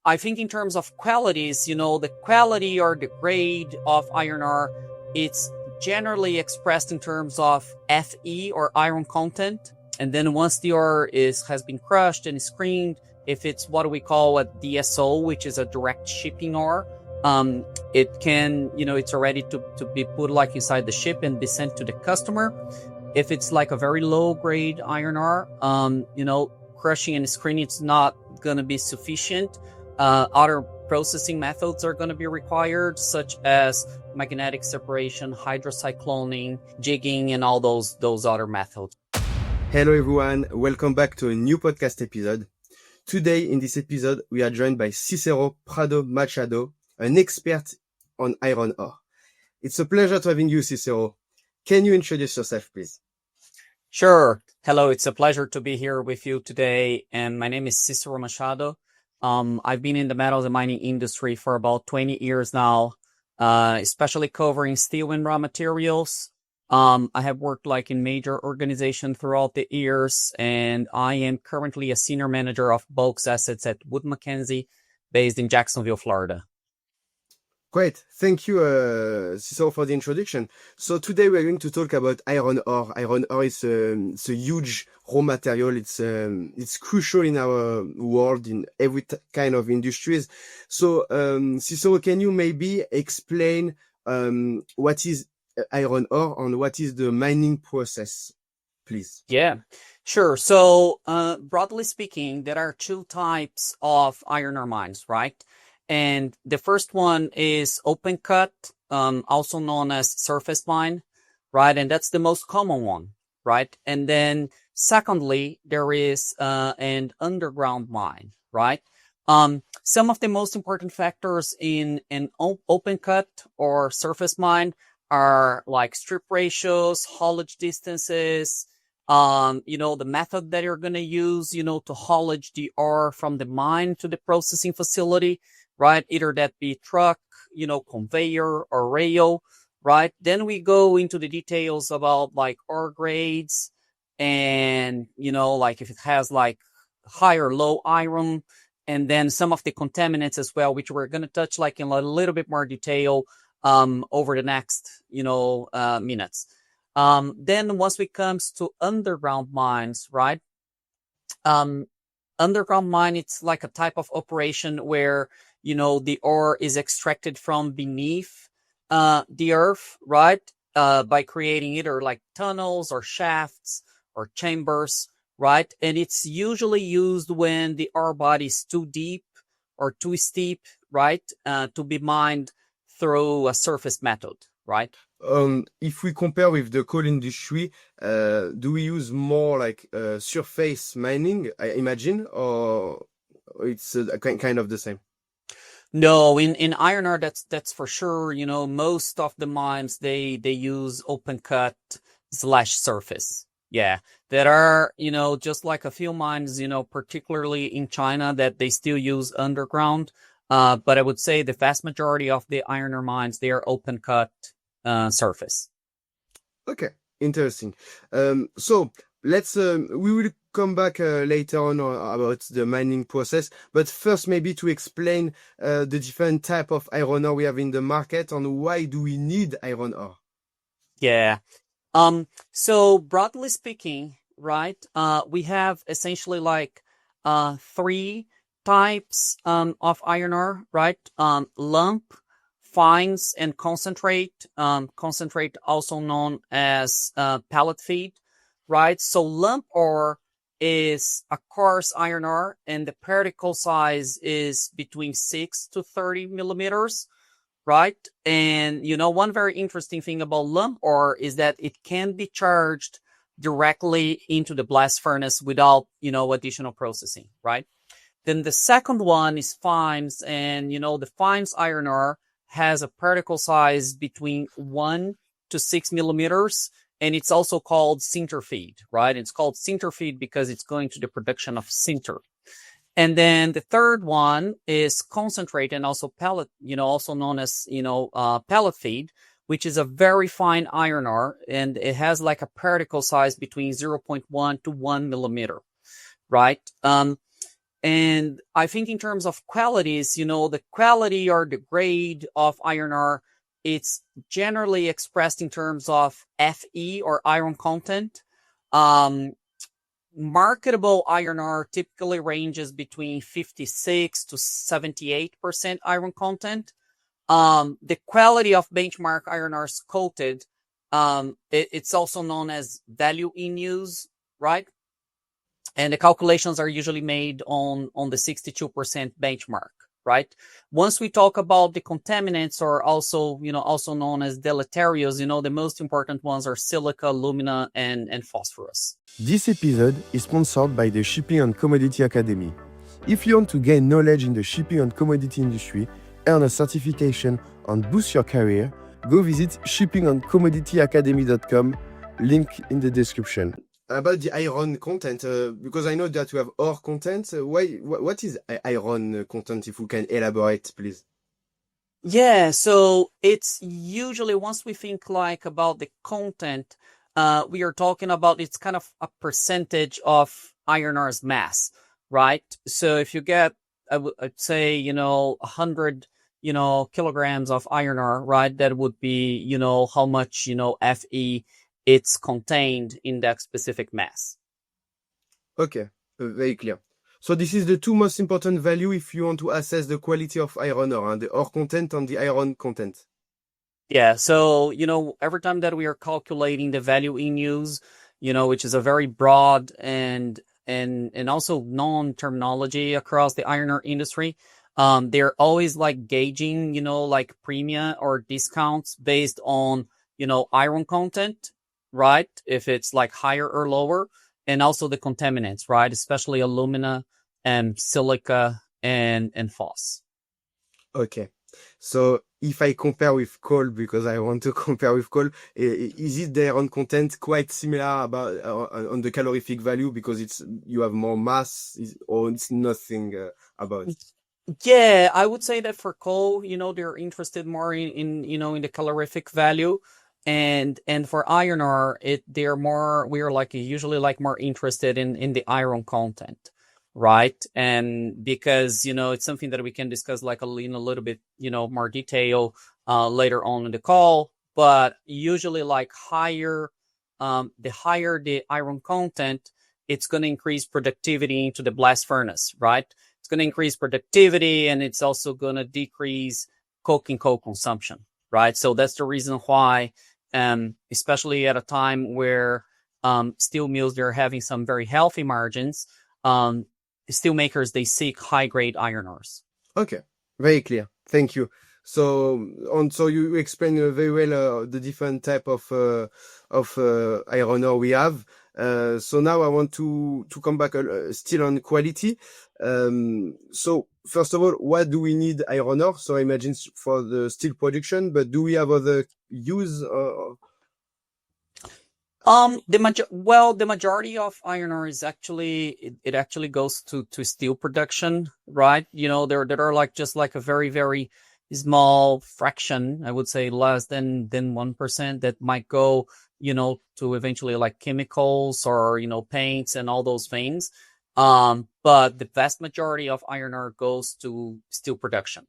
I think in terms of qualities, the quality or the grade of iron ore, it's generally expressed in terms of Fe or iron content. And then once the ore has been crushed and screened, if it's what we call a DSO, which is a direct shipping ore, it can, it's ready to be put like inside the ship and be sent to the customer. If it's like a very low grade iron ore, crushing and screening, it's not going to be sufficient. Other processing methods are going to be required, such as magnetic separation, hydrocycloning, jigging, and all those other methods. Hello everyone, welcome back to a new podcast episode. Today in this episode, we are joined by Cicero Prado Machado, an expert on iron ore. It's a pleasure to having you, Cicero. Can you introduce yourself, please? Sure. Hello, it's a pleasure to be here with you today. And my name is Cicero Machado. I've been in the metals and mining industry for about 20 years now, especially covering steel and raw materials. I have worked like in major organizations throughout the years, and I am currently a senior manager of bulk assets at Wood Mackenzie, based in Jacksonville, Florida. Great. Thank you, Cicero, for the introduction. So today we're going to talk about iron ore. Iron ore is it's a huge raw material. It's crucial in our world, in every kind of industries. So, Cicero, can you maybe explain what is iron ore and what is the mining process, please? Yeah, sure. So, broadly speaking, there are two types of iron ore mines, right? And the first one is open cut, also known as surface mine, right? And that's the most common one, right? And then secondly, there is an underground mine, right? Some of the most important factors in an open cut or surface mine are like strip ratios, haulage distances, the method that you're going to use, to haulage the ore from the mine to the processing facility, right? Either that be truck, conveyor or rail, right? Then we go into the details about like ore grades and, like if it has like high or low iron, and then some of the contaminants as well, which we're going to touch like in a little bit more detail over the next, minutes. Then once it comes to underground mines, right? Underground mine, it's like a type of operation where, the ore is extracted from beneath the earth, right? By creating either like tunnels or shafts or chambers, right? And it's usually used when the ore body is too deep or too steep, right? To be mined through a surface method, right? If we compare with the coal industry, do we use more like surface mining, I imagine, or it's kind of the same? No, in iron ore, that's for sure. Most of the mines, they use open cut / surface. Yeah, there are, just like a few mines, particularly in China, that they still use underground. But I would say the vast majority of the iron ore mines, they are open cut surface. Okay, interesting. So let's we will come back later on about the mining process, but first maybe to explain the different type of iron ore we have in the market and why do we need iron ore? Yeah. So broadly speaking, right, we have essentially like three types of iron ore, right? Lump, fines, and concentrate. Concentrate also known as pellet feed, right? So lump ore is a coarse iron ore, and the particle size is between 6 to 30 millimeters, right? And, one very interesting thing about lump ore is that it can be charged directly into the blast furnace without, additional processing, right? Then the second one is fines, and, the fines iron ore has a particle size between 1 to 6 millimeters, and it's also called sinter feed, right? It's called sinter feed because it's going to the production of sinter. And then the third one is concentrate and also pellet, also known as, pellet feed, which is a very fine iron ore, and it has like a particle size between 0.1 to 1 millimeter, right? And I think in terms of qualities, the quality or the grade of iron ore, it's generally expressed in terms of Fe or iron content. Um, Marketable iron ore typically ranges between 56 to 78% iron content. The quality of benchmark iron ores coated, it's also known as value in use, right? And the calculations are usually made on the 62% benchmark, right? Once we talk about the contaminants, or also known as deleterious, the most important ones are silica, alumina, and phosphorus. This episode is sponsored by the Shipping and Commodity Academy. If you want to gain knowledge in the shipping and commodity industry, earn a certification, and boost your career, go visit shippingandcommodityacademy.com, link in the description. About the iron content, because I know that you have ore content. What is iron content, if you can elaborate, please? Yeah, so it's usually, once we think like about the content, we are talking about, it's kind of a percentage of iron ore's mass, right? So if you get, I'd say, 100, kilograms of iron ore, right? That would be, how much, Fe it's contained in that specific mass. Okay, very clear. So this is the two most important value if you want to assess the quality of iron ore, and the ore content and the iron content. Yeah, so, every time that we are calculating the value in use, which is a very broad and also known terminology across the iron ore industry, they're always like gauging, like premia or discounts based on, iron content, right? If it's like higher or lower, and also the contaminants, right? Especially alumina and silica and phos. Okay. So if I compare with coal, because I want to compare with coal, is it the iron content quite similar about on the calorific value, because you have more mass, or it's nothing about? Yeah, I would say that for coal, they're interested more in the calorific value, and for iron ore, we are like usually like more interested in the iron content, right? And because it's something that we can discuss like in a little bit more detail later on in the call, but usually like the higher the iron content, it's going to increase productivity into the blast furnace, right? It's going to increase productivity, and it's also going to decrease coking coal consumption, right? So that's the reason why, especially at a time where steel mills, they're having some very healthy margins, steel makers, they seek high-grade iron ores. Okay, very clear. Thank you. So you explained very well the different type of iron ore we have. So now I want to come back still on quality. So first of all, what do we need iron ore? So I imagine for the steel production, but do we have other use? The majority of iron ore is actually, it actually goes to steel production, right? There are like just like a very, very small fraction, I would say less than 1%, that might go, to eventually like chemicals or, paints and all those things. But the vast majority of iron ore goes to steel production.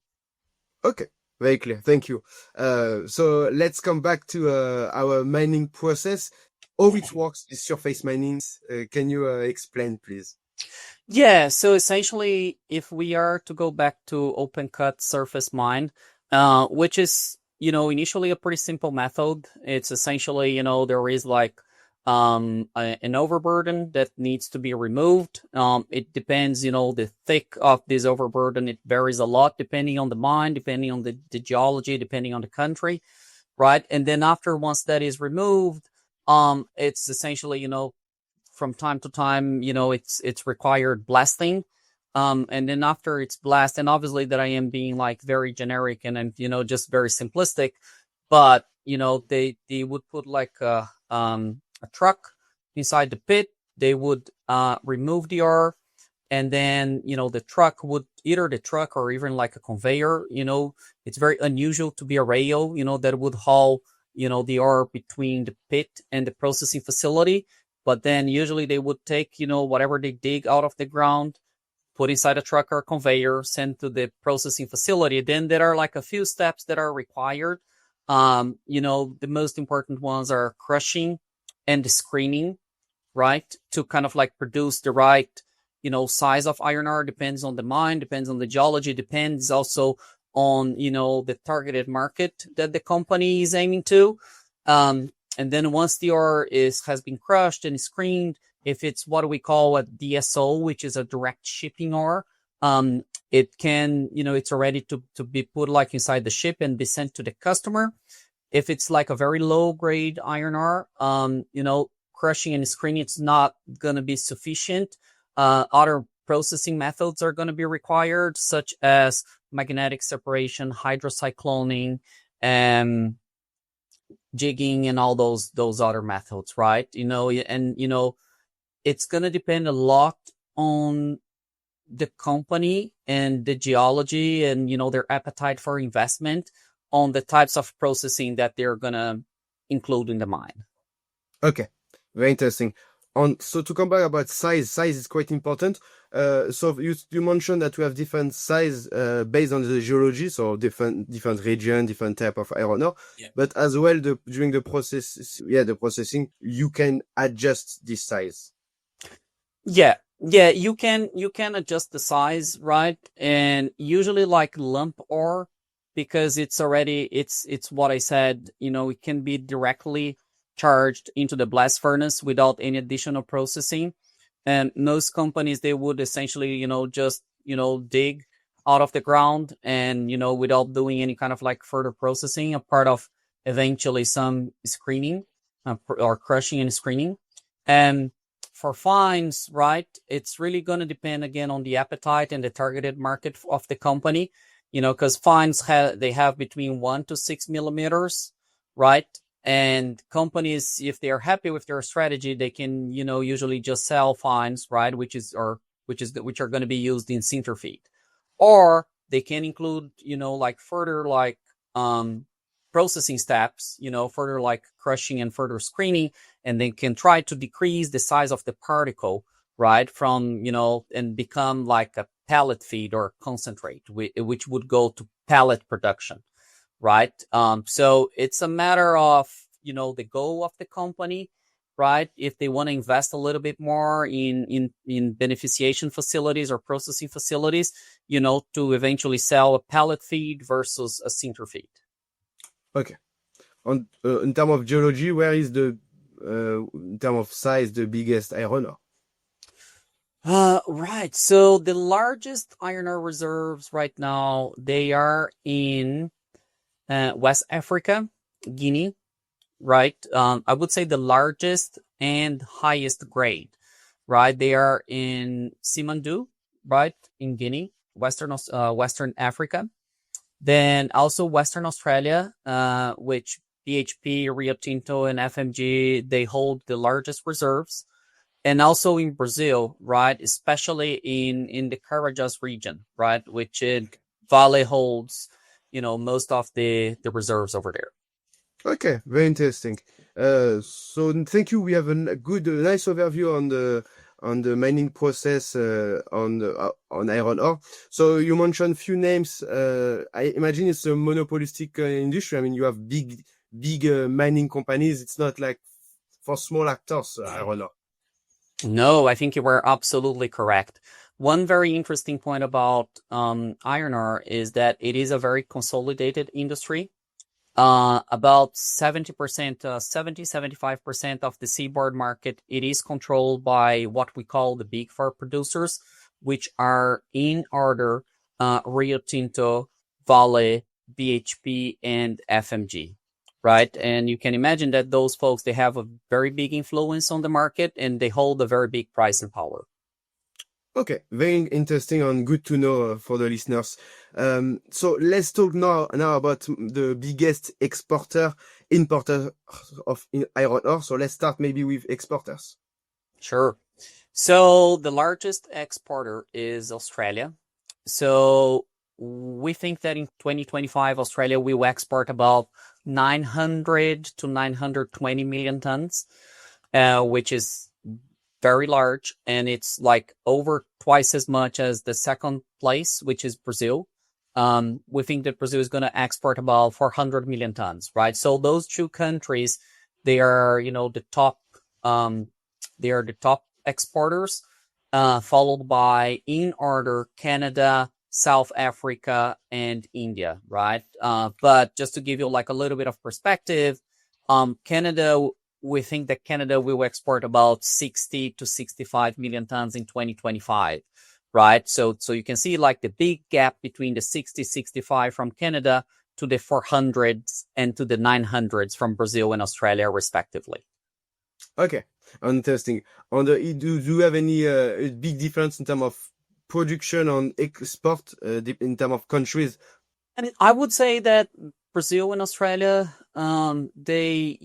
Okay. Very clear. Thank you. So let's come back to our mining process. How it works, the surface mining. Can you explain, please? Yeah, so essentially, if we are to go back to open cut surface mine, which is, initially a pretty simple method. It's essentially, there is like an overburden that needs to be removed. It depends, the thick of this overburden. It varies a lot depending on the mine, depending on the geology, depending on the country, right? And then once that is removed, it's essentially, from time to time, it's required blasting. And then after it's blasted, and obviously that I am being like very generic and just very simplistic, but, they would put like a truck inside the pit. They would, remove the ore, and then, the truck would, either the truck or even like a conveyor, it's very unusual to be a rail, that would haul, the ore between the pit and the processing facility. But then usually they would take, whatever they dig out of the ground, put inside a truck or conveyor, sent to the processing facility. Then there are like a few steps that are required. The most important ones are crushing and the screening, right? To kind of like produce the right, size of iron ore. Depends on the mine, depends on the geology, depends also on, the targeted market that the company is aiming to. And then once the ore has been crushed and screened, if it's what we call a DSO, which is a direct shipping ore, it can, it's ready to be put like inside the ship and be sent to the customer. If it's like a very low grade iron ore, crushing and screening, it's not going to be sufficient. Other processing methods are going to be required, such as magnetic separation, hydrocycloning, jigging, and all those other methods, right? It's going to depend a lot on the company and the geology and, their appetite for investment on the types of processing that they're going to include in the mine. Okay, very interesting. So to come back about size is quite important. So you mentioned that we have different size based on the geology, so different region, different type of iron ore. Yeah. But as well, during the processing, you can adjust this size. Yeah, you can adjust the size, right? And usually like lump ore, because it's what I said, it can be directly charged into the blast furnace without any additional processing. And most companies, they would essentially, just, dig out of the ground and, without doing any kind of like further processing, a part of eventually some screening or crushing and screening. And for fines, right, it's really going to depend again on the appetite and the targeted market of the company, because fines they have between 1 to 6 millimeters, right? And companies, if they are happy with their strategy, they can, usually just sell fines, right? Which are going to be used in sinter feed, or they can include, like further like processing steps, further like crushing and further screening, and they can try to decrease the size of the particle, right? From, and become like a pellet feed or concentrate, which would go to pellet production. Right. So it's a matter of, the goal of the company, right? If they want to invest a little bit more in beneficiation facilities or processing facilities, to eventually sell a pellet feed versus a sinter feed. Okay. In terms of geology, where is in terms of size, the biggest iron ore? Right. So the largest iron ore reserves right now, they are in West Africa, Guinea, right? I would say the largest and highest grade, right? They are in Simandou, right? In Guinea, Western Africa. Then also Western Australia, which BHP, Rio Tinto, and FMG, they hold the largest reserves. And also in Brazil, right? Especially in the Carajás region, right? Which Vale holds, most of the reserves over there. Okay, very interesting. So thank you. We have a nice overview on the mining process on iron ore. So you mentioned few names. I imagine it's a monopolistic industry. I mean, you have big mining companies. It's not like for small actors, iron ore. No, I think you were absolutely correct. One very interesting point about iron ore is that it is a very consolidated industry. About 70%, 75% of the seaboard market, it is controlled by what we call the big four producers, which are in order, Rio Tinto, Vale, BHP, and FMG, right? And you can imagine that those folks, they have a very big influence on the market and they hold a very big pricing power. Okay, very interesting and good to know for the listeners. So let's talk now about the biggest importer of iron ore. So let's start maybe with exporters. Sure. So the largest exporter is Australia. So we think that in 2025, Australia will export about 900 to 920 million tons, which is very large, and it's like over twice as much as the second place, which is Brazil. We think that Brazil is going to export about 400 million tons, right? So those two countries, they are, the top, they are the top exporters, followed by, in order, Canada, South Africa, and India, right? But just to give you like a little bit of perspective, Canada, we think that Canada will export about 60 to 65 million tons in 2025, right? So you can see like the big gap between the 60, 65 from Canada to the 400s and to the 900s from Brazil and Australia, respectively. Okay, interesting. Do you have any big difference in terms of production and export in terms of countries? And I would say that Brazil and Australia, they,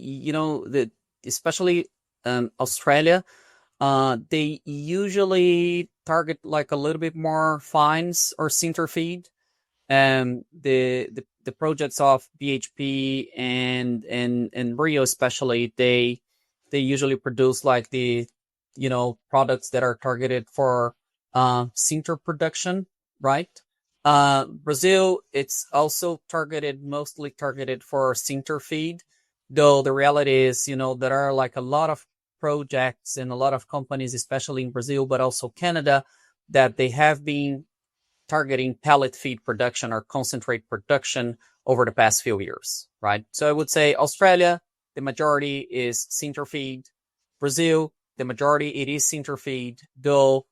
especially Australia, they usually target like a little bit more fines or sinter feed. The projects of BHP and Rio especially, they usually produce like the products that are targeted for sinter production, right? Brazil, it's also mostly targeted for sinter feed, though the reality is, there are like a lot of projects and a lot of companies, especially in Brazil, but also Canada, that they have been targeting pellet feed production or concentrate production over the past few years, right? So I would say Australia, the majority is sinter feed. Brazil, the majority it is sinter feed, though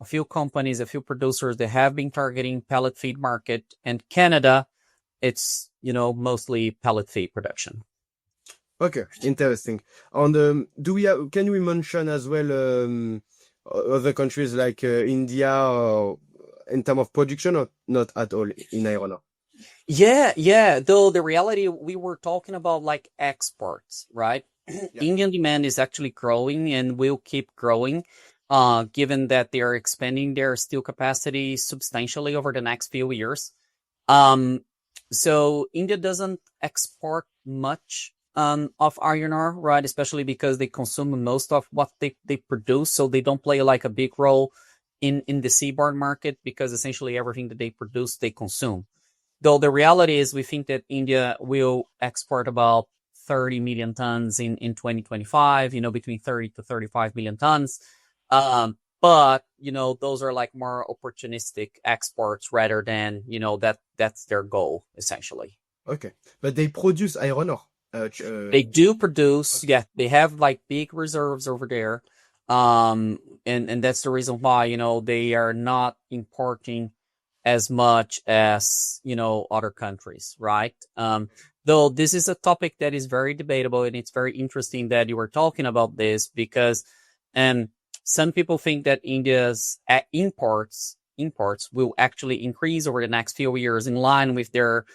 a few companies, a few producers, they have been targeting pellet feed market. And Canada, it's, mostly pellet feed production. Okay, interesting. And can we mention as well other countries like India or in terms of production, or not at all in iron ore? Yeah. Though the reality, we were talking about like exports, right? Yeah. Indian demand is actually growing and will keep growing, given that they are expanding their steel capacity substantially over the next few years. So India doesn't export much of iron ore, right? Especially because they consume most of what they produce, so they don't play like a big role in the seaborne market, because essentially everything that they produce, they consume. Though the reality is we think that India will export about 30 million tons in 2025, between 30 to 35 million tons. But, those are like more opportunistic exports rather than, that's their goal, essentially. Okay. But they produce iron ore. They do produce, yeah, they have like big reserves over there. And that's the reason why, they are not importing as much as, other countries, right? Though this is a topic that is very debatable, and it's very interesting that you were talking about this, because some people think that India's imports will actually increase over the next few years in line with their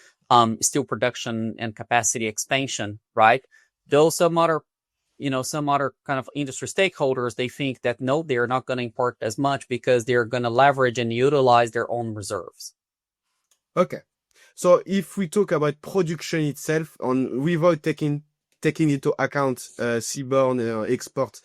steel production and capacity expansion, right? Though some other kind of industry stakeholders, they think that no, they're not going to import as much because they're going to leverage and utilize their own reserves. Okay. So if we talk about production itself, without taking into account seaborne export,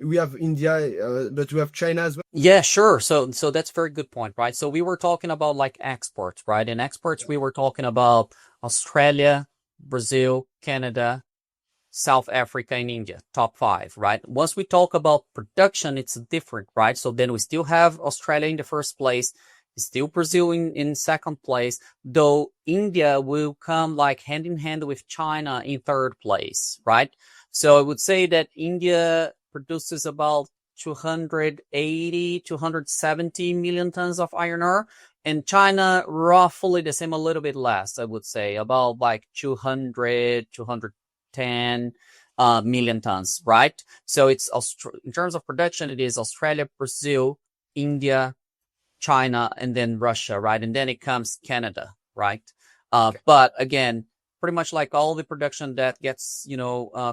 we have India, but we have China as well. Yeah, sure. So that's a very good point, right? So we were talking about like exports, right? In exports, we were talking about Australia, Brazil, Canada, South Africa, and India, top 5, right? Once we talk about production, it's different, right? So then we still have Australia in the first place, still Brazil in second place, though India will come like hand in hand with China in third place, right? So I would say that India produces about 280, 270 million tons of iron ore, and China roughly the same, a little bit less, I would say, about like 200, 210 million tons, right? So it's in terms of production, it is Australia, Brazil, India, China, and then Russia, right? And then it comes Canada, right? But again, pretty much like all the production that gets,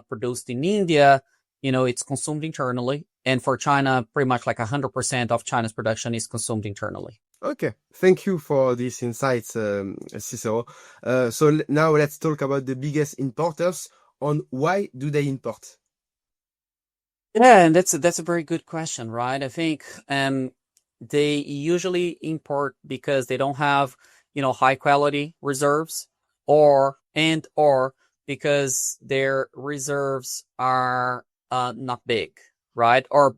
produced in India, it's consumed internally. And for China, pretty much like 100% of China's production is consumed internally. Okay, thank you for these insights, Cicero. So now let's talk about the biggest importers on why do they import? Yeah, and that's a very good question, right? I think they usually import because they don't have, high quality reserves, or because their reserves are not big, right? Or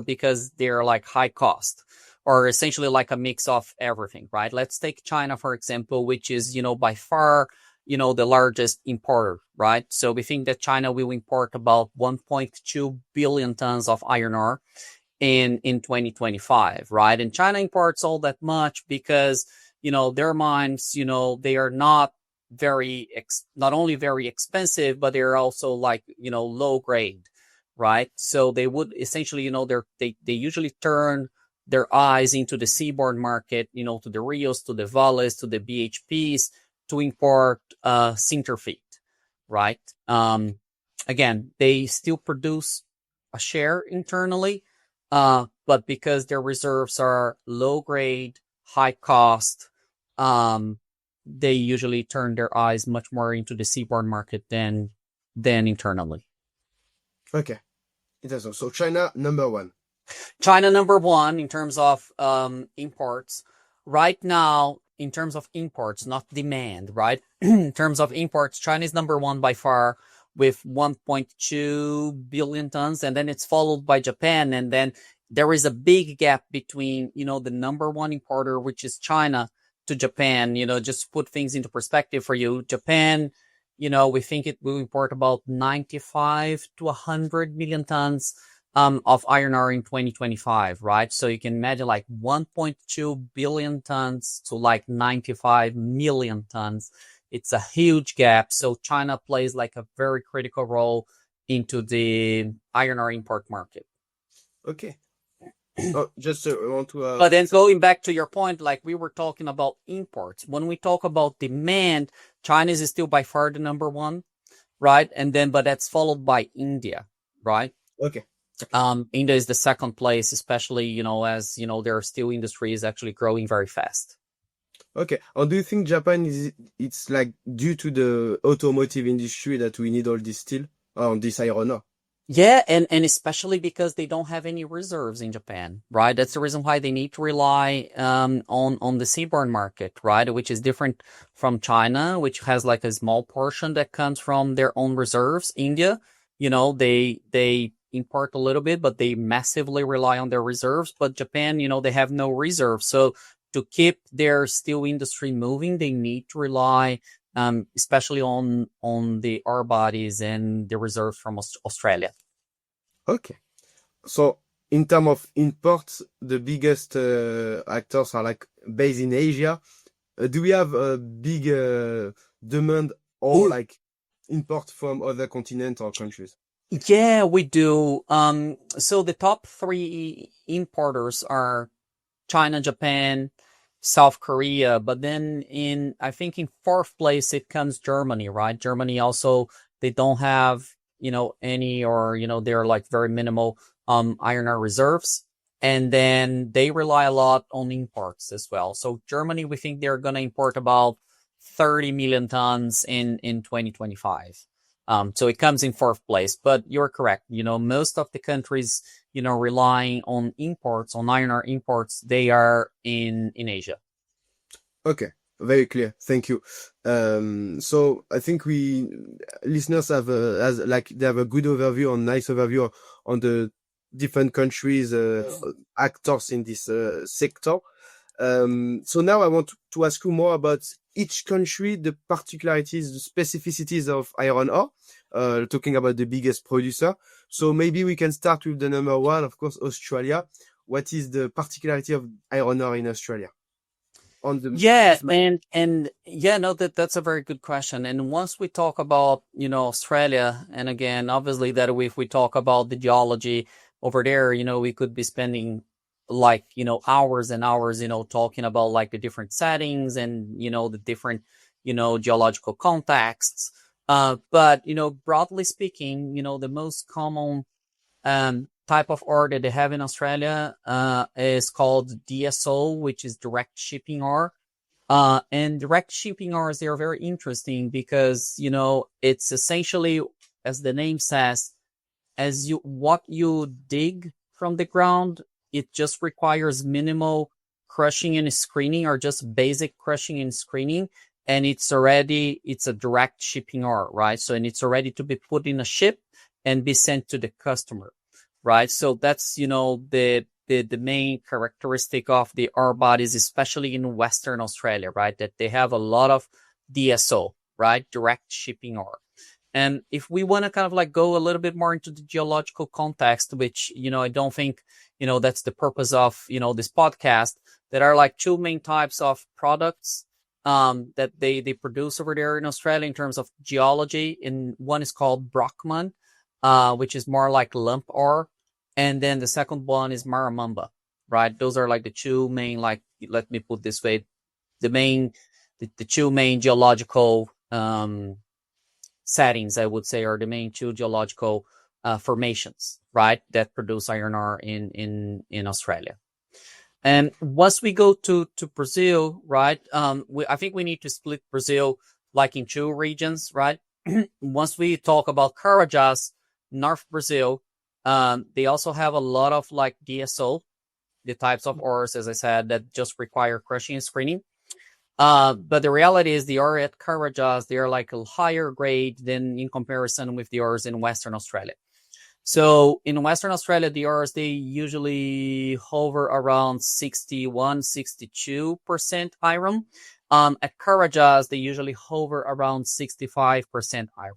because they're like high cost, or essentially like a mix of everything, right? Let's take China, for example, which is, by far, the largest importer, right? So we think that China will import about 1.2 billion tons of iron ore in 2025, right? And China imports all that much because, their mines, they are not not only very expensive, but they're also like, low grade, right? So they would essentially, they usually turn their eyes into the seaborne market, to the Rios, to the Vales, to the BHPs, to import sinter feed, right? Again, they still produce a share internally, but because their reserves are low grade, high cost, um, they usually turn their eyes much more into the seaborne market than internally. Okay, interesting. So China number one. China number one in terms of imports. Right now, in terms of imports, not demand, right? In terms of imports, China is number one by far with 1.2 billion tons, and then it's followed by Japan, and then there is a big gap between, the number one importer, which is China, to Japan. Just to put things into perspective for you, Japan, we think it will import about 95 to 100 million tons of iron ore in 2025, right? So you can imagine like 1.2 billion tons to like 95 million tons. It's a huge gap. So China plays like a very critical role into the iron ore import market. Okay. Oh, just I want to But then going back to your point, like we were talking about imports, when we talk about demand, China is still by far the number one, right? But that's followed by India, right? okay. India is the second place, especially, as, their steel industry is actually growing very fast. Okay. And do you think Japan it's like due to the automotive industry that we need all this steel or this iron ore? Yeah, and especially because they don't have any reserves in Japan, right? That's the reason why they need to rely on the seaborne market, right? Which is different from China, which has like a small portion that comes from their own reserves. India, they import a little bit, but they massively rely on their reserves. But Japan, they have no reserves. So to keep their steel industry moving, they need to rely especially on the ore bodies and the reserves from Australia. Okay. So in terms of imports, the biggest actors are like based in Asia. Do we have a big demand or like import from other continents or countries? Yeah, we do. So the top three importers are China, Japan, South Korea, but then I think in fourth place it comes Germany, right? Germany also, they don't have, any, or, they're like very minimal iron ore reserves. And then they rely a lot on imports as well. So Germany, we think they're going to import about 30 million tons in 2025. So it comes in fourth place, but you're correct. Most of the countries, relying on imports, on iron ore imports, they are in Asia. Okay, very clear. Thank you. So I think we listeners have they have a good overview, or nice overview on the different countries, actors in this sector. So now I want to ask you more about each country, the particularities, the specificities of iron ore, talking about the biggest producer. So maybe we can start with the number one, of course, Australia. What is the particularity of iron ore in Australia? On the Yeah, and yeah, no, that's a very good question. And once we talk about, Australia, and again, obviously that if we talk about the geology over there, we could be spending like, hours and hours, talking about like the different settings and, the different, geological contexts. But, broadly speaking, the most common type of ore that they have in Australia is called DSO, which is direct shipping ore. And direct shipping ores, they are very interesting because, it's essentially, as the name says, what you dig from the ground, it just requires minimal crushing and screening, or just basic crushing and screening, and it's a direct shipping ore, right? So, and it's already to be put in a ship and be sent to the customer, right? So that's, the main characteristic of the ore bodies, especially in Western Australia, right? That they have a lot of DSO, right? Direct shipping ore. And if we want to kind of like go a little bit more into the geological context, which, I don't think, that's the purpose of, this podcast, there are like two main types of products that they produce over there in Australia in terms of geology. And one is called Brockman, which is more like lump ore. And then the second one is Maramamba, right? Those are like the two main, like, let me put this way, the two main geological settings, I would say, are the main two geological formations, right, that produce iron ore in Australia. And once we go to Brazil, right, I think we need to split Brazil like in two regions, right? Once we talk about Carajás, North Brazil, they also have a lot of like DSO, the types of ores, as I said, that just require crushing and screening. But the reality is the ore at Carajás, they are like a higher grade than in comparison with the ores in Western Australia. So in Western Australia, the ores, they usually hover around 61, 62% iron. At Carajás, they usually hover around 65% iron.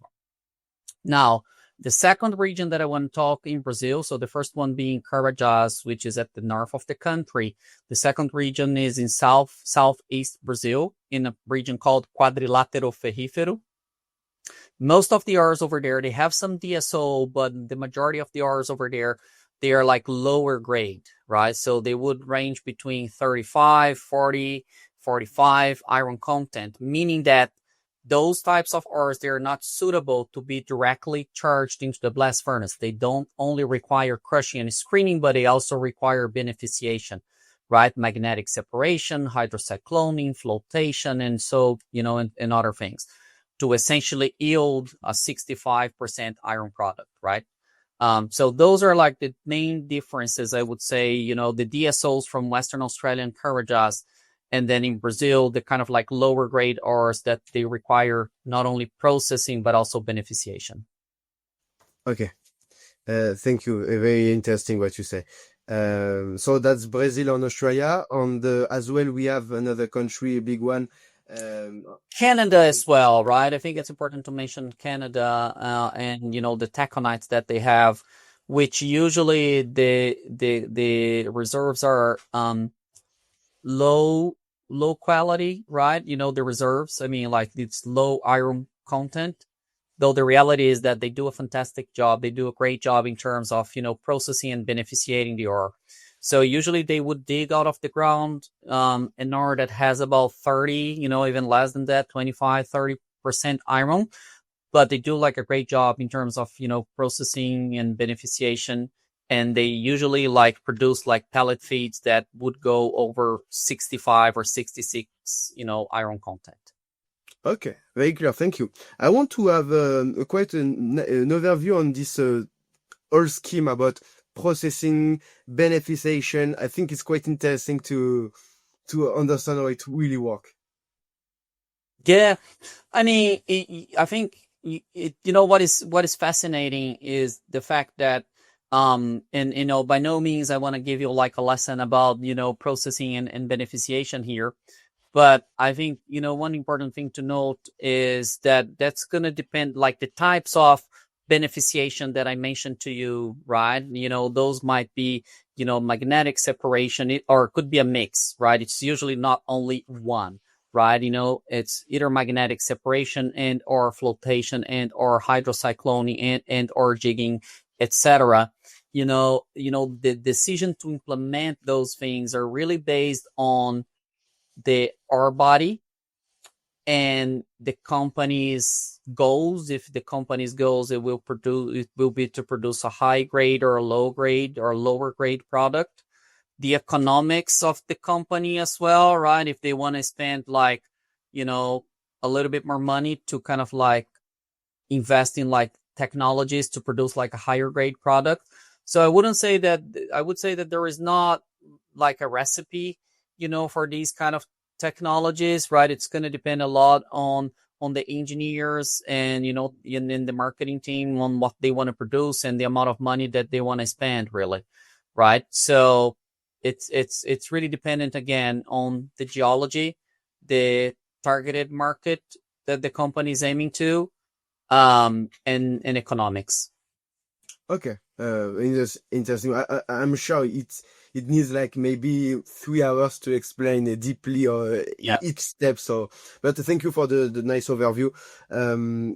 Now, the second region that I want to talk in Brazil, so the first one being Carajás, which is at the north of the country. The second region is in southeast Brazil, in a region called Quadrilátero Ferrífero. Most of the ores over there, they have some DSO, but the majority of the ores over there, they are like lower grade, right? So they would range between 35, 40, 45 iron content, meaning that those types of ores, they're not suitable to be directly charged into the blast furnace. They don't only require crushing and screening, but they also require beneficiation, right? Magnetic separation, hydrocycloning, flotation, and so, and other things to essentially yield a 65% iron product, right? So those are like the main differences, I would say, the DSOs from Western Australia and Carajás. And then in Brazil, the kind of like lower grade ores that they require not only processing, but also beneficiation. Okay. Thank you. Very interesting what you say. So that's Brazil and Australia. And as well, we have another country, a big one. Canada as well, right? I think it's important to mention Canada and, the taconites that they have, which usually the reserves are low quality, right? The reserves, I mean, like it's low iron content, though the reality is that they do a fantastic job. They do a great job in terms of, processing and beneficiating the ore. So usually they would dig out of the ground an ore that has about 30, even less than that, 25, 30% iron. But they do like a great job in terms of, processing and beneficiation. And they usually like produce like pellet feeds that would go over 65 or 66, iron content. Okay, very clear. Thank you. I want to have quite an overview on this whole scheme about processing, beneficiation. I think it's quite interesting to understand how it really works. Yeah, I mean, I think what is fascinating is the fact that and by no means I want to give you like a lesson about processing and beneficiation here, but I think one important thing to note is that that's going to depend, like the types of beneficiation that I mentioned to you, right? Those might be magnetic separation, or it could be a mix, right? It's usually not only one, right? It's either magnetic separation and or flotation and or hydrocycloning and or jigging, etc. The decision to implement those things are really based on the ore body and the company's goals. If the company's goals, it will be to produce a high grade or a low grade or lower grade product. The economics of the company as well, right? If they want to spend like, a little bit more money to kind of like invest in like technologies to produce like a higher grade product. So I would say that there is not like a recipe, for these kind of technologies, right? It's going to depend a lot on the engineers and, in the marketing team on what they want to produce and the amount of money that they want to spend, really, right? So it's really dependent again on the geology, the targeted market that the company is aiming to, and economics. Okay, interesting. I'm sure it needs like maybe 3 hours to explain deeply Yeah. each step. So, but thank you for the nice overview.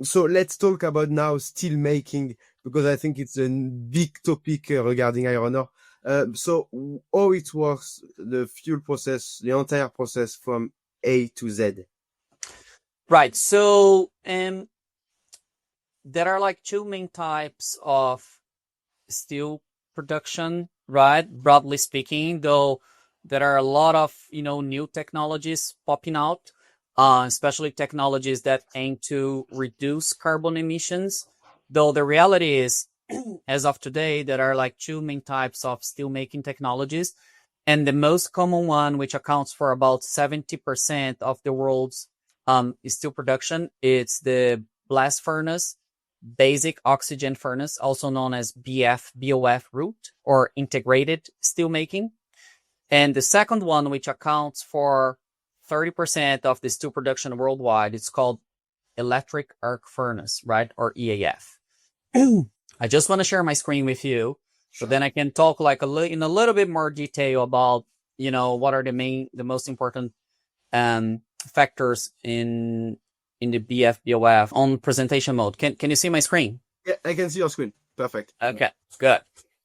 So let's talk about now steel making, because I think it's a big topic regarding iron ore. So how it works, the fuel process, the entire process from A to Z. Right. So, there are like two main types of steel production, right? Broadly speaking, though there are a lot of, new technologies popping out, especially technologies that aim to reduce carbon emissions. Though the reality is, as of today, there are like two main types of steel making technologies. And the most common one, which accounts for about 70% of the world's steel production, it's the blast furnace, basic oxygen furnace, also known as BOF route, or integrated steelmaking. And the second one, which accounts for 30% of the steel production worldwide, it's called electric arc furnace, right? Or EAF. I just want to share my screen with you, so then I can talk like in a little bit more detail about, what are the most important factors in the BOF on presentation mode. Can you see my screen? Yeah, I can see your screen. Perfect. Okay, good.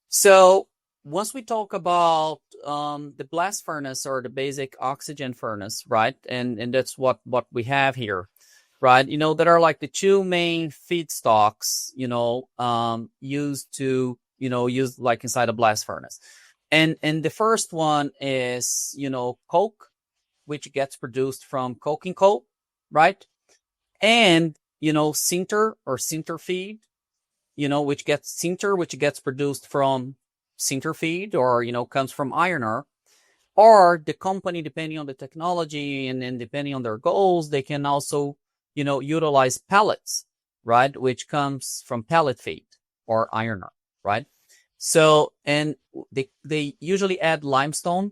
So once we talk about the blast furnace or the basic oxygen furnace, right? And that's what we have here, right? That are like the two main feedstocks, used like inside a blast furnace. And the first one is, coke, which gets produced from coking coal, right? And, sinter or sinter feed, which gets produced from sinter feed or, comes from iron ore. Or the company, depending on the technology and depending on their goals, they can also, utilize pellets, right? Which comes from pellet feed or iron ore, right? So, and they usually add limestone.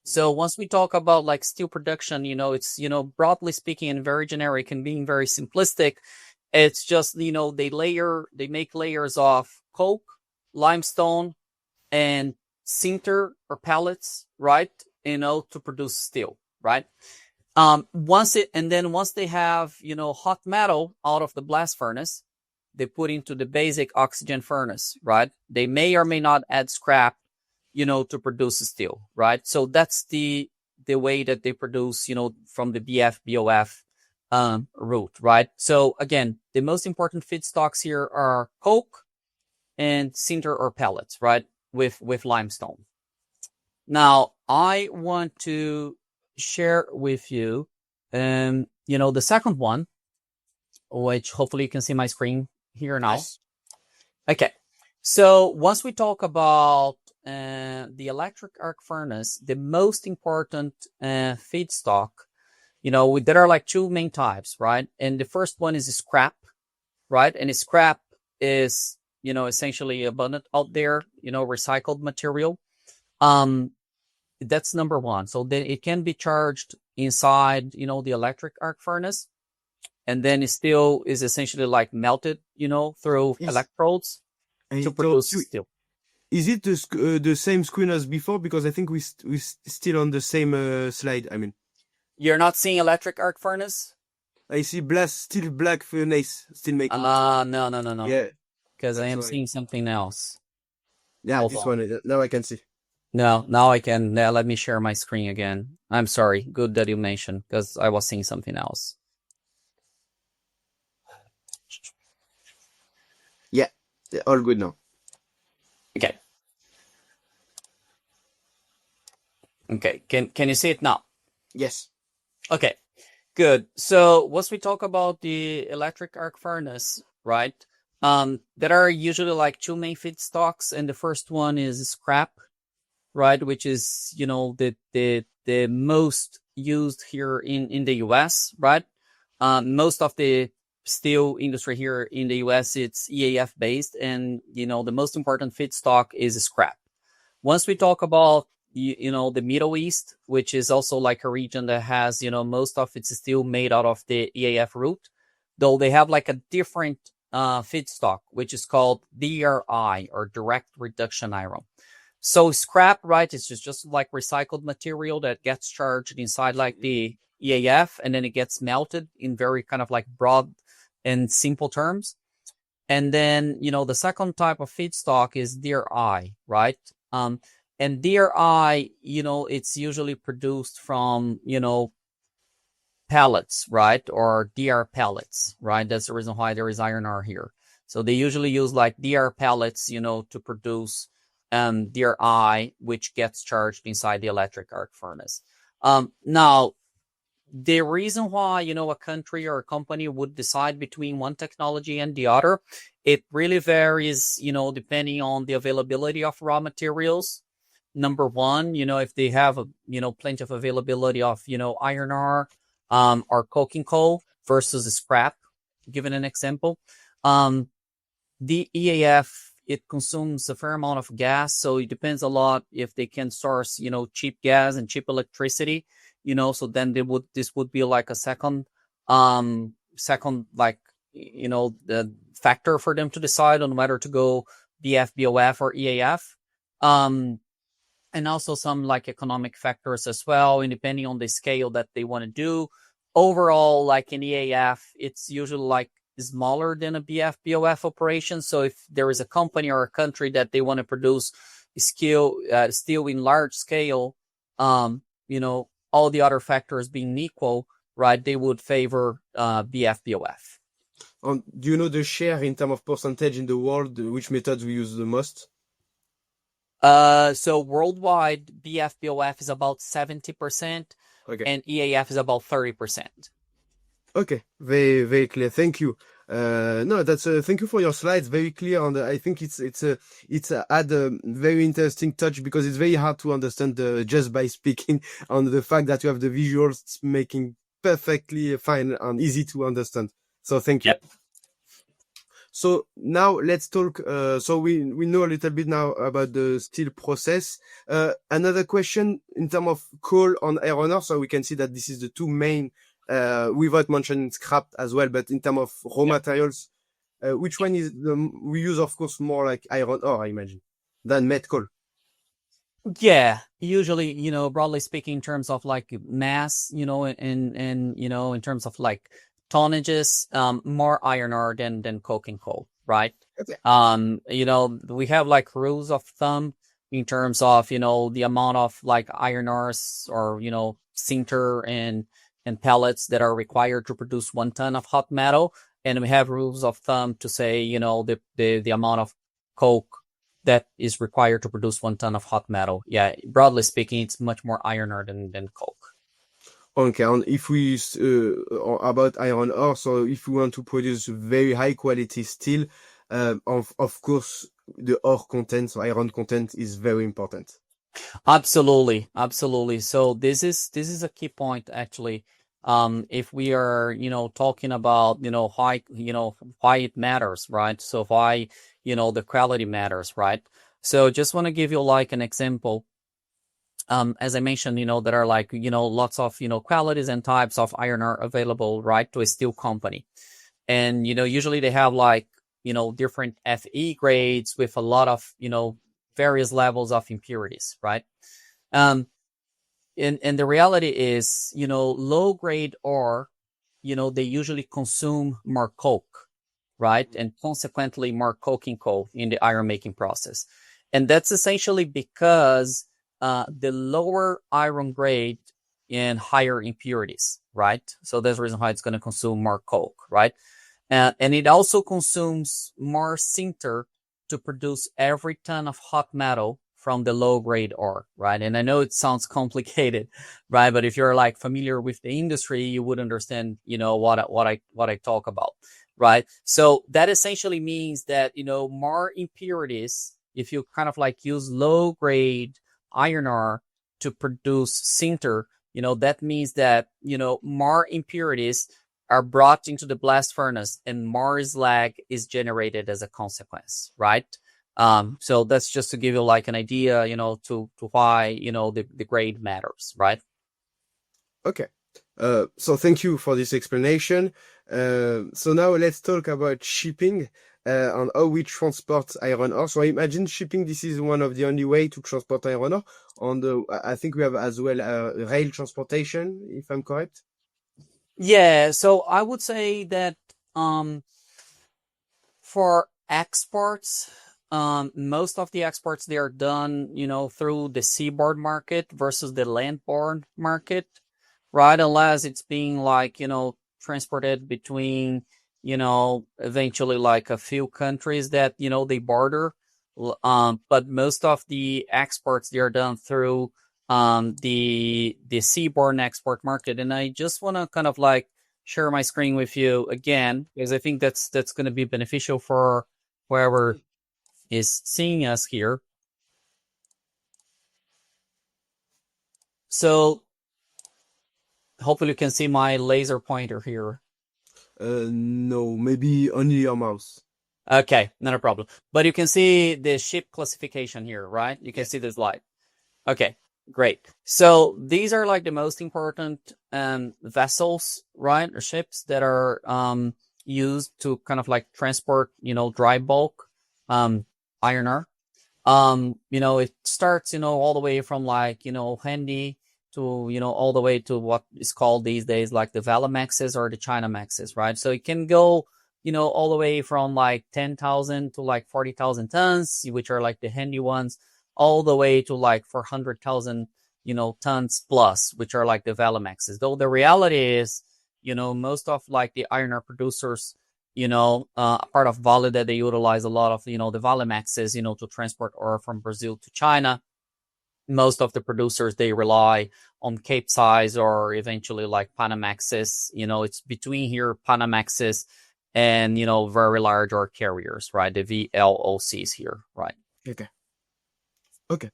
So once we talk about like steel production, it's, broadly speaking and very generic and being very simplistic, it's just, they make layers of coke, limestone, and sinter or pellets, right? To produce steel, right? Once they have, hot metal out of the blast furnace, they put into the basic oxygen furnace, right? They may or may not add scrap, to produce steel, right? So that's the way that they produce, from the BOF route, right? So again, the most important feedstocks here are coke and sinter or pellets, right? With limestone. Now, I want to share with you, the second one, which hopefully you can see my screen here now. Yes. Okay. So once we talk about the electric arc furnace, the most important feedstock, there are like two main types, right? And the first one is scrap, right? And scrap is, essentially abundant out there, recycled material. That's number one. So then it can be charged inside, the electric arc furnace. And then it still is essentially like melted, through electrodes to produce steel. Is it the same screen as before? Because I think we still on the same slide. I mean, You're not seeing electric arc furnace? I see still black furnace still making. No. Yeah, Because I am sorry. seeing something else. Yeah, Hold this on. one now I can see. No, now I can. Let me share my screen again. I'm sorry. Good that you mentioned, because I was seeing something else. Yeah, all good now. Okay. Okay. Can you see it now? Yes. Okay. Good. So once we talk about the electric arc furnace, right? There are usually like two main feedstocks, and the first one is scrap, right? Which is, the most used here in the US, right? Most of the steel industry here in the US, it's EAF based, and, the most important feedstock is scrap. Once we talk about, the Middle East, which is also like a region that has, most of its steel made out of the EAF route, though they have like a different feedstock, which is called DRI, or direct reduction iron. So scrap, right, is just like recycled material that gets charged inside like the EAF, and then it gets melted in very kind of like broad and simple terms. And then, the second type of feedstock is DRI, right? And DRI, it's usually produced from, pellets, right? Or DR pellets, right? That's the reason why there is iron ore here. So they usually use like DR pellets, to produce DRI, which gets charged inside the electric arc furnace. Now, the reason why, a country or a company would decide between one technology and the other, it really varies, depending on the availability of raw materials. Number one, if they have, plenty of availability of, iron ore, or coking coal versus scrap, given an example. The EAF, it consumes a fair amount of gas, so it depends a lot if they can source, cheap gas and cheap electricity, so then this would be like a second like, the factor for them to decide on whether to go BF, BOF, or EAF. And also some like economic factors as well, and depending on the scale that they want to do. Overall, like in EAF, it's usually like smaller than a BF, BOF operation. So if there is a company or a country that they want to produce steel in large scale, all the other factors being equal, right, they would favor BF, BOF. Do you know the share in terms of percentage in the world, which methods we use the most? So worldwide, BF, BOF is about 70%, Okay. and EAF is about 30%. Okay, very very clear. Thank you. No, that's thank you for your slides. Very clear, and I think it's add a very interesting touch, because it's very hard to understand just by speaking. On the fact that you have the visuals making perfectly fine and easy to understand. So thank you. Yep. So now let's talk. So we know a little bit now about the steel process. Another question in terms of coal and iron ore. So we can see that this is the two main, without mentioning scrap as well. But in terms of raw materials, which one is we use, of course, more like iron ore, I imagine, than met coal. Yeah, usually, broadly speaking, in terms of like mass, and in terms of like tonnages, more iron ore than coking coal, right? Okay. We have like rules of thumb in terms of, the amount of like iron ores or, sinter and pellets that are required to produce 1 ton of hot metal. And we have rules of thumb to say, the amount of coke that is required to produce 1 ton of hot metal. Yeah, broadly speaking, it's much more iron ore than coke. Okay, and if we about iron ore, so if we want to produce very high quality steel, of course the ore content, so iron content, is very important. Absolutely. So this is a key point actually. If we are, talking about, why it matters, right? So why, the quality matters, right? So just want to give you like an example. As I mentioned, there are like, lots of, qualities and types of iron ore available, right, to a steel company. And, usually they have like, different Fe grades with a lot of, various levels of impurities, right? And the reality is, low grade ore, they usually consume more coke, right? And consequently more coking coal in the iron making process. And that's essentially because the lower iron grade and higher impurities, right? So that's the reason why it's going to consume more coke, right? And it also consumes more sinter to produce every ton of hot metal from the low grade ore, right? And I know it sounds complicated, right? But if you're like familiar with the industry, you would understand, what I talk about, right? So that essentially means that, more impurities, if you kind of like use low grade iron ore to produce sinter, that means that, more impurities are brought into the blast furnace and more slag is generated as a consequence, right? So that's just to give you like an idea, to why, the grade matters, right? Okay. So thank you for this explanation. So now let's talk about shipping and how we transport iron ore. So I imagine shipping, this is one of the only way to transport iron ore. I think we have as well rail transportation, if I'm correct. Yeah, so I would say that for exports, most of the exports they are done, through the seaboard market versus the landborne market, right? Unless it's being like, transported between, eventually like a few countries that, they border. But most of the exports they are done through the seaborne export market. And I just want to kind of like share my screen with you again, because I think that's going to be beneficial for whoever is seeing us here. So hopefully you can see my laser pointer here. No, maybe only your mouse. Okay, not a problem. But you can see the ship classification here, right? You can see the slide. Okay, great. So these are like the most important vessels, right? Or ships that are used to kind of like transport, dry bulk iron ore. It starts, all the way from like, handy to, all the way to what is called these days like the Valemaxes or the Chinamaxes, right? So it can go, all the way from like 10,000 to like 40,000 tons, which are like the handy ones, all the way to like 400,000, tons plus, which are like the Valemaxes. Though the reality is, most of like the iron ore producers, part of Vale that they utilize a lot of, the Valemaxes, to transport ore from Brazil to China. Most of the producers, they rely on Capesize or eventually like Panamaxes. It's between here, Panamaxes and, very large ore carriers, right? The VLOCs here, right? Okay. Okay.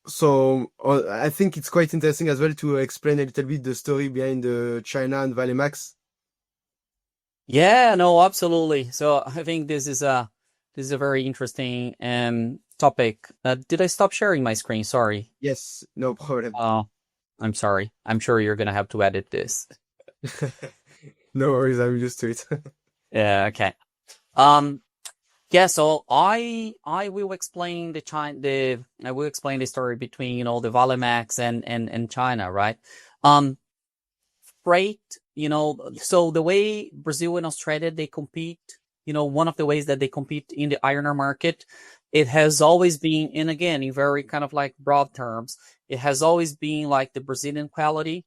So I think it's quite interesting as well to explain a little bit the story behind the China and Valemax. Yeah, no, absolutely. So I think this is a very interesting topic. Did I stop sharing my screen? Sorry. Yes, no problem. Oh, I'm sorry. I'm sure you're gonna have to edit this. No worries, I'm used to it. Yeah. Okay. Yeah. So I will explain I will explain the story between the Valemax and China, right? Freight. So the way Brazil and Australia they compete, one of the ways that they compete in the iron ore market, it has always been, and again in very kind of like broad terms, it has always been like the Brazilian quality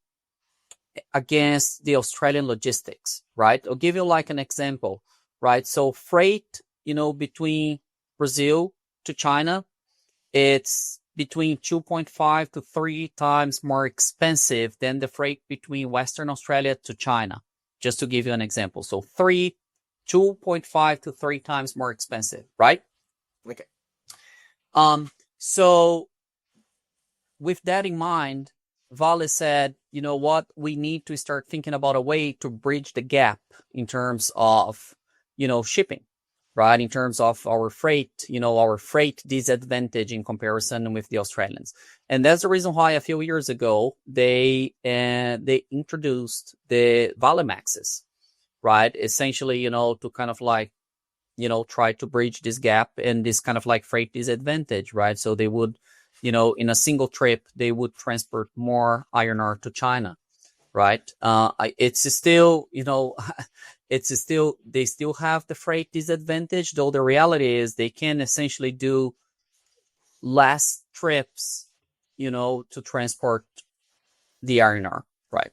against the Australian logistics, right? I'll give you like an example, right? So freight, between Brazil to China, it's between 2.5 to 3 times more expensive than the freight between Western Australia to China, just to give you an example. So 2.5 to 3 times more expensive, right? Okay. So with that in mind, Vale said, you know what, we need to start thinking about a way to bridge the gap in terms of, shipping, right? In terms of our freight, our freight disadvantage in comparison with the Australians. And that's the reason why a few years ago, they introduced the Valemaxes, right? Essentially, to kind of like, try to bridge this gap and this kind of like freight disadvantage, right? So they would, in a single trip, they would transport more iron ore to China, right? It's still, they still have the freight disadvantage, though the reality is they can essentially do less trips, to transport the iron ore, right?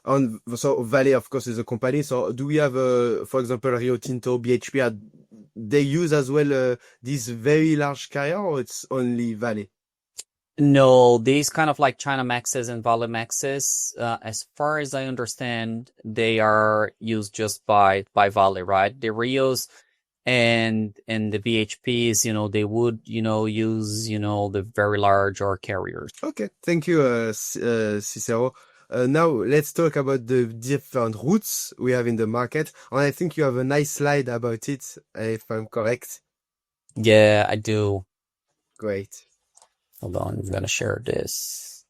And so Vale, of course, is a company. So do we have, for example, Rio Tinto, BHP, they use as well this very large carrier, or it's only Vale? No, these kind of like China Maxes and Vale Maxes, as far as I understand, they are used just by Vale, right? The Rios and the VHPs, they would, use, the very large ore carriers. Okay, thank you, Cicero. Now let's talk about the different routes we have in the market. And I think you have a nice slide about it, if I'm correct. Yeah, I do. Great. Hold on, I'm gonna share this.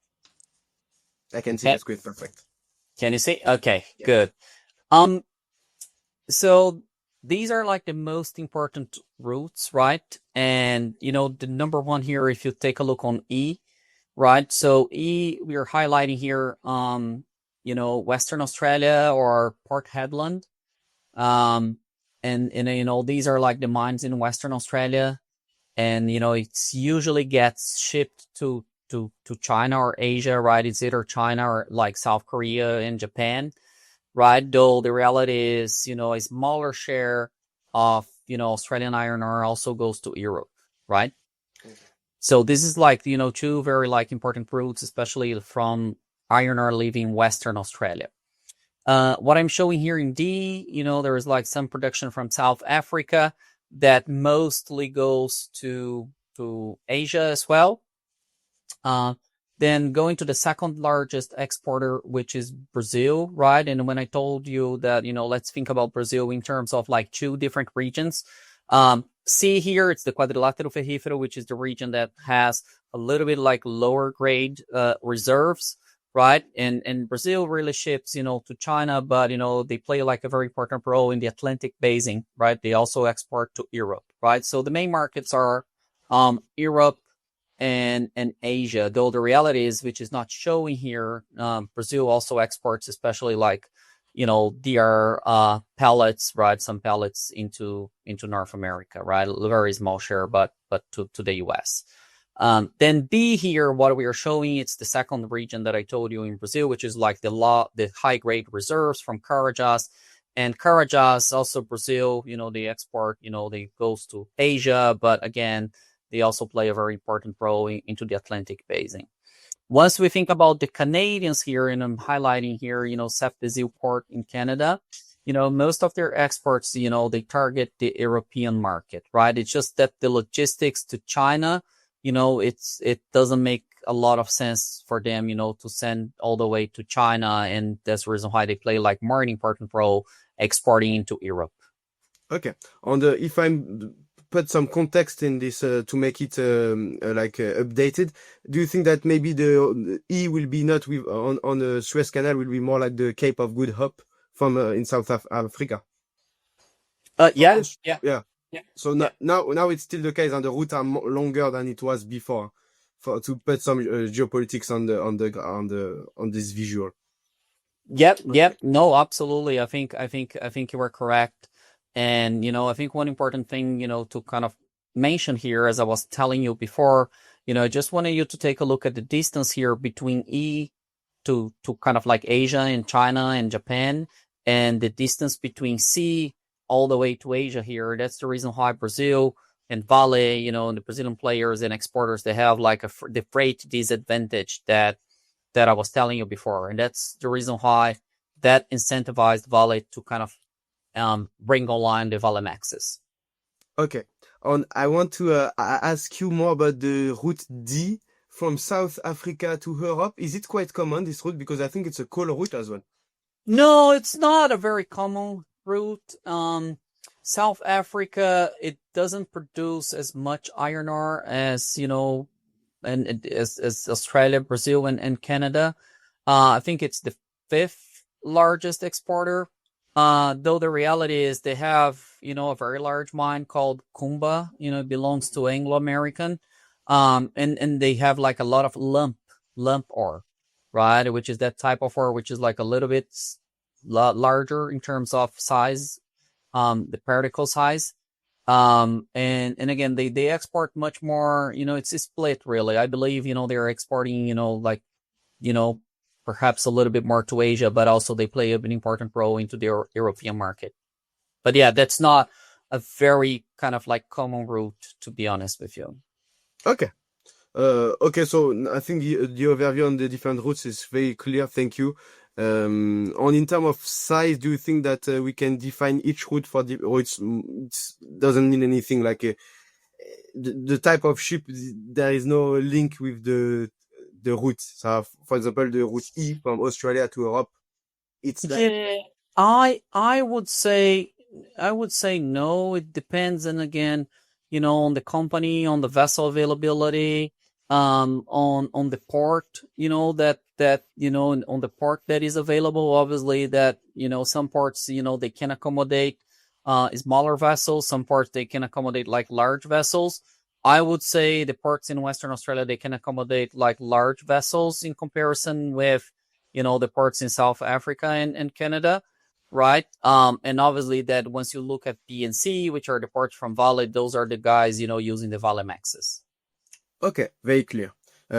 I can see Okay. the screen perfect. Can you see? Okay, Yeah. good. So these are like the most important routes, right? And the number one here, if you take a look on E, right? So E, we are highlighting here, Western Australia or Port Hedland. And these are like the mines in Western Australia. And, it's usually gets shipped to China or Asia, right? It's either China or like South Korea and Japan, right? Though the reality is, a smaller share of, Australian iron ore also goes to Europe, right? So this is like, two very like important routes, especially from iron ore leaving Western Australia. What I'm showing here in D, there is like some production from South Africa that mostly goes to Asia as well. Then going to the second largest exporter, which is Brazil, right? And when I told you that, let's think about Brazil in terms of like two different regions. See here, it's the quadrilátero ferrífero, which is the region that has a little bit like lower grade reserves, right? And Brazil really ships, to China, but, they play like a very important role in the Atlantic basin, right? They also export to Europe, right? So the main markets are Europe and Asia, though the reality is, which is not showing here, Brazil also exports, especially like, DR pellets, right? Some pellets into North America, right? A very small share, but to the US. Then B here, what we are showing, it's the second region that I told you in Brazil, which is like the high grade reserves from Carajás. And Carajás, also Brazil, they export, they goes to Asia, but again, they also play a very important role into the Atlantic basin. Once we think about the Canadians here, and I'm highlighting here, Sef Port in Canada, most of their exports, they target the European market, right? It's just that the logistics to China, it doesn't make a lot of sense for them, to send all the way to China. And that's the reason why they play like more an important role exporting into Europe. Okay. If I'm put some context in this to make it updated, do you think that maybe the E will be not with on the Suez Canal will be more like the Cape of Good Hope from in South Africa? Yeah. Yeah. So now it's still the case, and the routes are longer than it was before, to put some geopolitics on this visual. Yep. No, absolutely. I think you are correct. And, I think one important thing, to kind of mention here, as I was telling you before, I just wanted you to take a look at the distance here between E to kind of like Asia and China and Japan, and the distance between C all the way to Asia here. That's the reason why Brazil and Vale, and the Brazilian players and exporters, they have like the freight disadvantage that I was telling you before. And that's the reason why that incentivized Vale to kind of bring online the Vale Maxes. Okay. I want to ask you more about the route D from South Africa to Europe. Is it quite common, this route? Because I think it's a cool route as well. No, it's not a very common route. South Africa, it doesn't produce as much iron ore as, and as Australia, Brazil, and Canada. I think it's the fifth largest exporter. Though the reality is they have, a very large mine called Kumba, it belongs to Anglo American. And they have like a lot of lump ore, right? Which is that type of ore, which is like a little bit larger in terms of size, the particle size. And again, they export much more, it's a split really. I believe, they're exporting, perhaps a little bit more to Asia, but also they play an important role into the European market. But yeah, that's not a very kind of like common route, to be honest with you. Okay. Okay, so I think the overview on the different routes is very clear. Thank you. On in terms of size, do you think that we can define each route for the, or it's doesn't mean anything like the type of ship, there is no link with the route. So, for example, the route E from Australia to Europe, it's like Yeah, I would say no. It depends, and again, on the company, on the vessel availability, on the port, on the port that is available. Obviously, that some ports, they can accommodate smaller vessels. Some ports they can accommodate like large vessels. I would say the ports in Western Australia they can accommodate like large vessels in comparison with the ports in South Africa and Canada, right? And obviously that once you look at PNC, which are the ports from Vale, those are the guys, using the Vale Maxes. okay, very clear.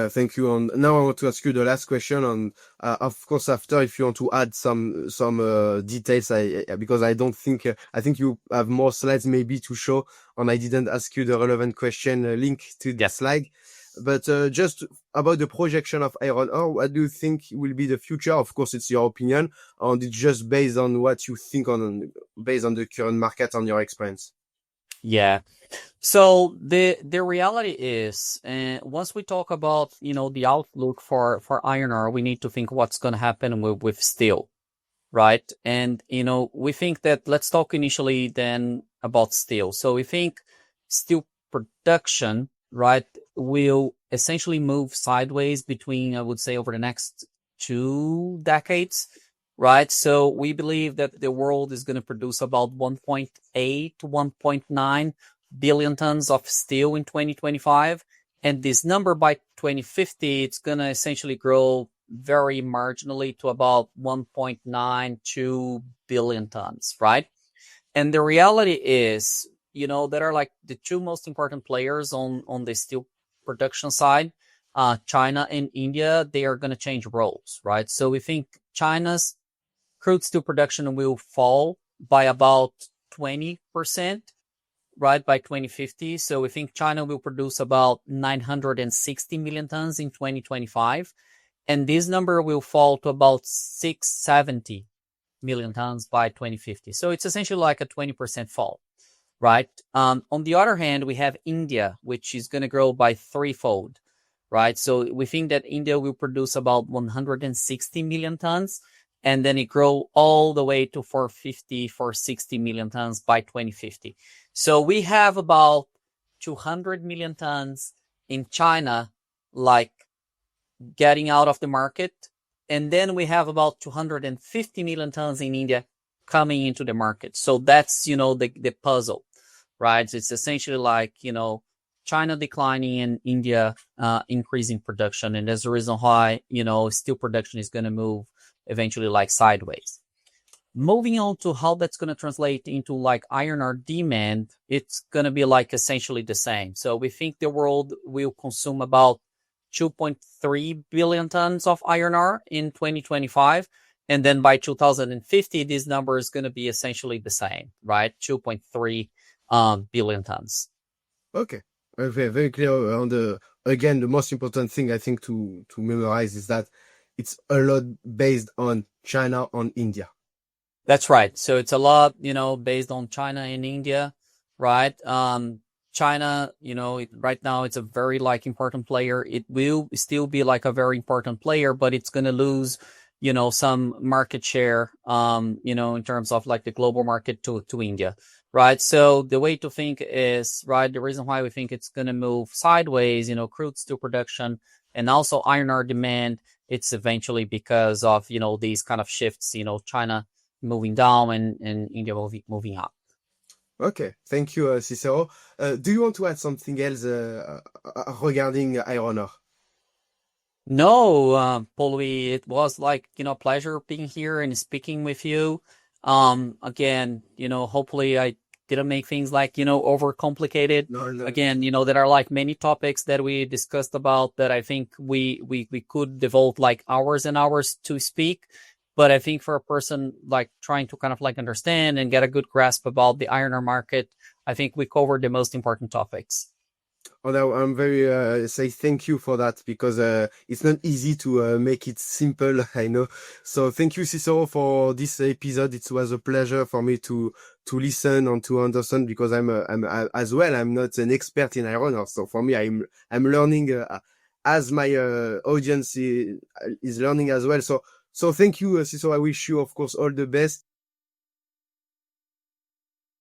Thank you. And now I want to ask you the last question. And of course, after, if you want to add some details, because I don't think I think you have more slides maybe to show, and I didn't ask you the relevant question link to the Yeah. slide. But just about the projection of iron ore, what do you think will be the future? Of course, it's your opinion, and it's just based on what you think based on the current market and your experience. Yeah. So the reality is, once we talk about the outlook for iron ore, we need to think what's going to happen with steel, right? And we think that let's talk initially then about steel. So we think steel production, right, will essentially move sideways between, I would say, over the next 2 decades, right? So we believe that the world is going to produce about 1.8 to 1.9 billion tons of steel in 2025. And this number by 2050, it's going to essentially grow very marginally to about 1.92 billion tons, right? And the reality is, that are like the two most important players on the steel production side, China and India, they are going to change roles, right? So we think China's crude steel production will fall by about 20%, right, by 2050. So we think China will produce about 960 million tons in 2025. And this number will fall to about 670 million tons by 2050. So it's essentially like a 20% fall, right? On the other hand, we have India, which is going to grow by threefold, right? So we think that India will produce about 160 million tons, and then it grow all the way to 460 million tons by 2050. So we have about 200 million tons in China, like getting out of the market. And then we have about 250 million tons in India coming into the market. So that's, the puzzle, right? It's essentially like, China declining and India increasing production. And there's a reason why, steel production is going to move eventually like sideways. Moving on to how that's going to translate into like iron ore demand, it's going to be like essentially the same. So we think the world will consume about 2.3 billion tons of iron ore in 2025. And then by 2050, this number is going to be essentially the same, right? 2.3 billion tons. Okay. Very, very clear. And again, the most important thing I think to memorize is that it's a lot based on China and India. That's right. So it's a lot, based on China and India, right? China, right now it's a very like important player. It will still be like a very important player, but it's going to lose, some market share, in terms of like the global market to India, right? So the way to think is, right, the reason why we think it's going to move sideways, crude steel production and also iron ore demand, it's eventually because of, these kind of shifts, China moving down and India moving up. Okay, thank you, Cicero. Do you want to add something else regarding iron ore? No, Paul, it was like, pleasure being here and speaking with you. Again, hopefully I didn't make things like, overcomplicated. No, no. Again, there are like many topics that we discussed about that I think we could devote like hours and hours to speak. But I think for a person like trying to kind of like understand and get a good grasp about the iron ore market, I think we covered the most important topics. Although I'm very say thank you for that because it's not easy to make it simple. I know. So thank you, Cicero, for this episode. It was a pleasure for me to listen and to understand because as well. I'm not an expert in iron ore. So for me, I'm learning as my audience is learning as well. So thank you, Cicero. I wish you, of course, all the best.